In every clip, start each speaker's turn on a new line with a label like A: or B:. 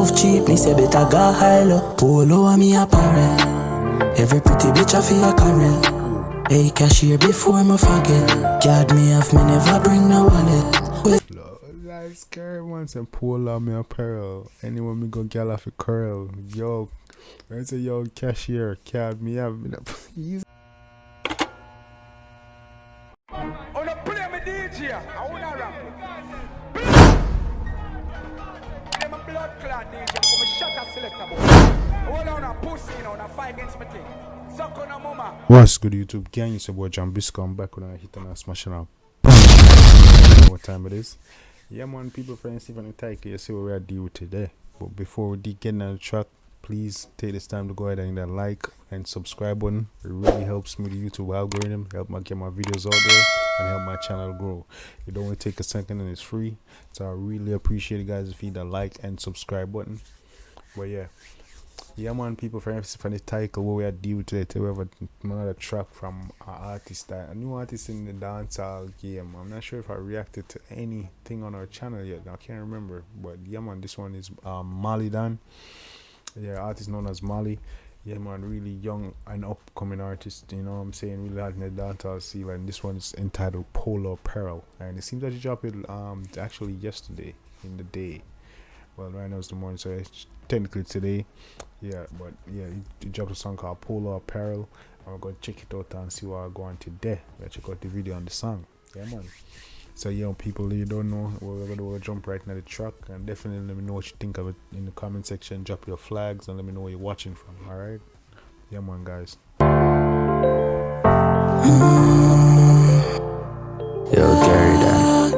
A: love cheap, me say better go high low. Polo Apparel. Every pretty bitch I feel a Carol. Hey, cashier before me forget. Card me off, me never bring no wallet.
B: Nice girl once and Polo Apparel. Anyone me go gal off a curl. Yo, I say yo cashier, card me up. Easy.
C: On a play me DJ, I wanna rap. I'm a blood clot DJ, I'm a shot a selector boy. Hold on a pussy, you know, on a fight against me thing. Suck on a mama.
B: What's good YouTube gang? It's your boy Jambisco. I'm back when I hit and I smashing up. What time it is? Yeah man, people, friends, Stephen and Tyke, you see what we are dealing with today. But before we get into the track, please take this time to go ahead and hit that like and subscribe button. It really helps me, the YouTube algorithm, help me get my videos out there and help my channel grow. It only take a second and it's free, so I really appreciate it guys if you hit that like and subscribe button. But yeah man, people, friends, from the title what we are dealing with today, we have another track from an artist, a new artist in the dancehall game. I'm not sure if I reacted to anything on our channel yet, I can't remember, but yeah man, this one is Malie Dan. Yeah, artist known as Malie. Yeah man, really young and upcoming artist, you know what I'm saying, really hot in the dancehall scene. And this one is entitled Polo Apparel, and it seems that he dropped it actually yesterday in the day. Well, right now it's the morning, so it's technically today. Yeah, but yeah, he dropped a song called Polo Apparel. I'm gonna check it out and see what I'm going today. Check out the video on the song. Yeah man. So yeah, people, you don't know, we're gonna jump right into the track, and definitely let me know what you think of it in the comment section. Drop your flags and let me know where you're watching from. All right. Yeah man, guys.
A: Yo, Gary Dan.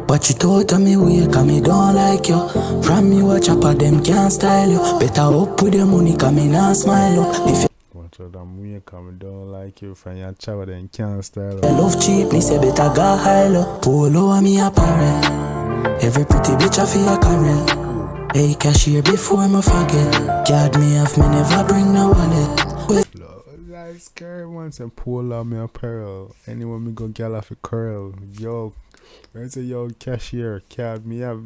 A: But you thought of me weak and me don't like you. From you a chopper, them can't style you. Better up with your money, cause me not smile you. If
B: Watch out, I'm weak, I don't like you. From your chopper, then can't style you.
A: you love cheap, me say better go high low. Polo Apparel. Every pretty bitch I feel a Carol. Hey, cashier before me forget. Card me off, me never bring no wallet.
B: Nice girl once and Polo Apparel. Anyone me go gal off a curl. Yo, I say yo cashier, card me up.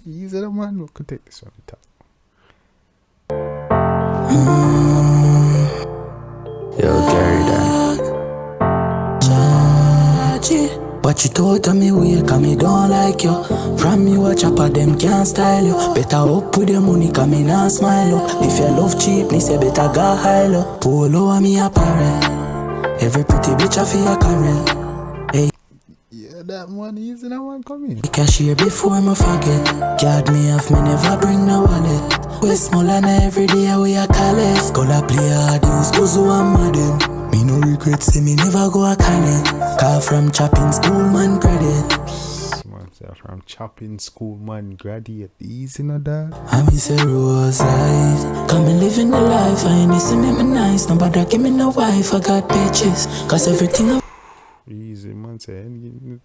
B: Easy the man, we could take this on the top.
A: Yo, Gary Dan. But you thought of me weak and me don't like you. From you a chopper, them can't style you. Better up with your money, cause me not smile you. If you love cheap, me say better go high low. Polo Apparel. Every pretty bitch I feel a Carol. Hey,
B: Yeah, that money easy, that one coming.
A: cashier before me forget. Card me off, me never bring no wallet. We small and every day we a college. Gonna play hard, use Kuzu and Madden. Me no regret, say me never go a Canet. Call from chopping school, man, credit.
B: Man, say from chopping school, man, graduate. Easy, no that.
A: I me say rose eyes. Come and living the life, I ain't see me nice. Nobody give me no wife, I got bitches. Cause everything I
B: Easy, man, say anything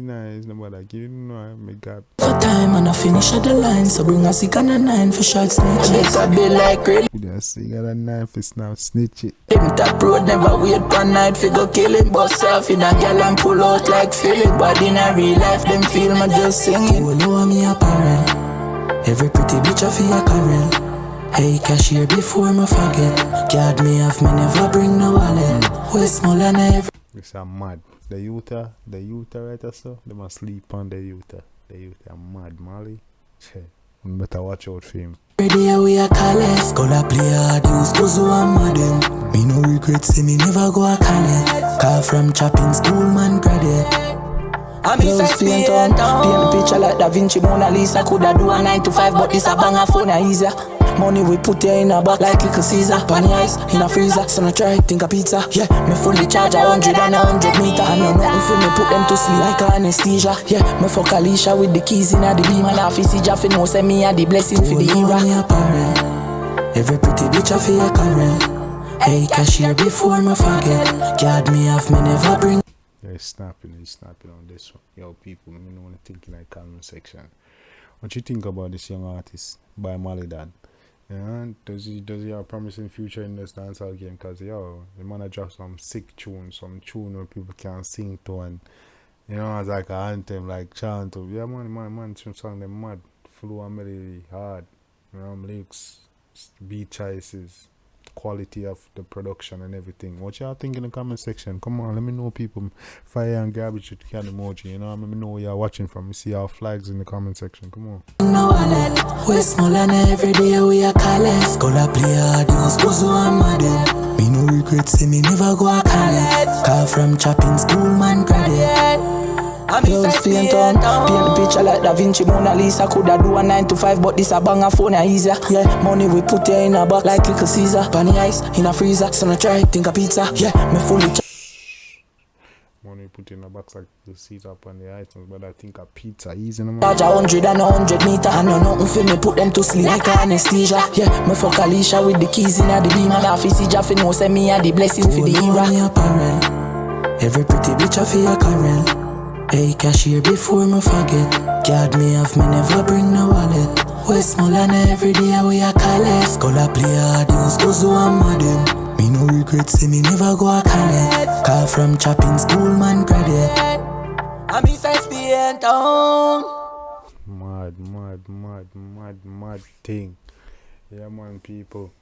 B: nice, nobody give you no, me got.
A: for time and I finish at the line. So bring a sick and a 9 for short snitches. I be like real.
B: You see, got a knife, it's now snitch it.
A: Them top road never wait one night fi go kill it. Bust off in a gal and pull out like Philip. But in a real life them feel me just singing. Polo Apparel. Every pretty bitch I feel a Carol. Hey, cashier before me forget. Card me off, me never bring no wallet. We small and every
B: It's a mad. The youth right or so, they must sleep on the youth. The youth are mad, Malie. You better watch out for him.
A: day we a college. Gonna play hard, use Kuzu and Madden. Me no regret, say me never go a Canet. Call from chopping school, man, credit. I'm just paint on, paint the picture like Da Vinci Mona Lisa. Coulda do a 9 to 5, but this a banger phone a easier. Money we put here in a back like little Caesar. Panny ice in a freezer, so no try think a pizza. Yeah, me fully charge 100 and 100 meter. I know nothing for me, put them to sleep like a anesthesia. Yeah, me fuck Alicia with the keys in a the beam. And half is Jaffe know say me a the blessing for the era. Every pretty bitch I feel a Carol. Hey, cashier before me forget. Card me off, me never bring.
B: He's snapping on this one. Yo, people, you know what I think in the comment section. What you think about this young artist by Malie Dan? Yeah, does he have a promising future in this dancehall game? Cause yo, the man dropped some sick tune, some tune where people can sing to, and You know, it's like an anthem, like chant of, yeah, man, some song them mad, flow and melody hard, you know, lyrics, beat choices, quality of the production and everything. What y'all think in the comment section? Come on, let me know, people. Fire and garbage with can emoji, you know, let me know where y'all watching from. We see our flags in the comment section. Come on.
A: No wallet, we small and every day we are careless. Scholar play hard, use Kuzu and Malie. Me no regret, say me never go a college. Call from chopping school, man, credit. Close paint on, paint the picture like Da Vinci, Mona Lisa. Coulda do a 9 to 5, but this a banger phone easier. Yeah, money we put here in a box like little Caesar. Bunny ice in a freezer, so no try, think a pizza. Yeah, me fully
B: Money put in a box like the seat up on the items, but I think a pizza easy no man.
A: charge 100 and 100 meter. I know nothing for me, put them to sleep like anesthesia. Yeah, me fuck Alicia with the keys in a the beam. And office Jaffe know say me a the blessing for the era. Apparel, every pretty bitch a feel a Carol. Hey, cashier before me forget. Card me off, me never bring no wallet. We small and every day we a college. Scholar play hard, use Kuzu and Malie. Me no regret, say me never go a college. Call from chopping school, man, credit. I'm in SPN town.
B: Mad thing. Yeah, man, people.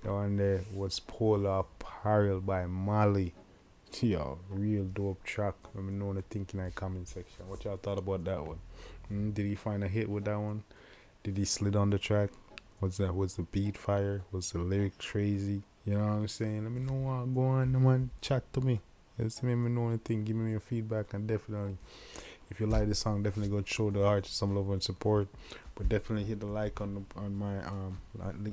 B: The one there was Polo Apparel by Malie. Yo, real dope track. Let me know the thinking in the comment section. What y'all thought about that one? Did he find a hit with that one? Did he slid on the track? Was the beat fire? Was the lyric crazy? You know what I'm saying? Let me know what go on, man. Chat to me. Let me know anything. Give me your feedback, and definitely, if you like the song, definitely go show the artist some love and support. But definitely hit the like on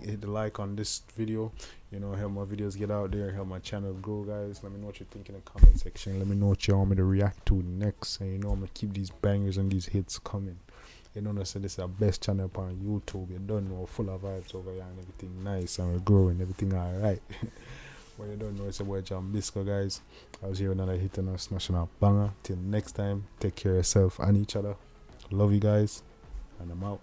B: hit the like on this video. You know, help my videos get out there, help my channel grow, guys. Let me know what you think in the comment section. Let me know what you want me to react to next, and you know I'm gonna keep these bangers and these hits coming. You know, so this is our best channel on YouTube. You don't know, full of vibes over here and everything nice, and we're growing, everything alright. What you don't know, it's about Jambisco, guys. I was here with another hit and a smashing out banger. Till next time, take care of yourself and each other. Love you guys, and I'm out.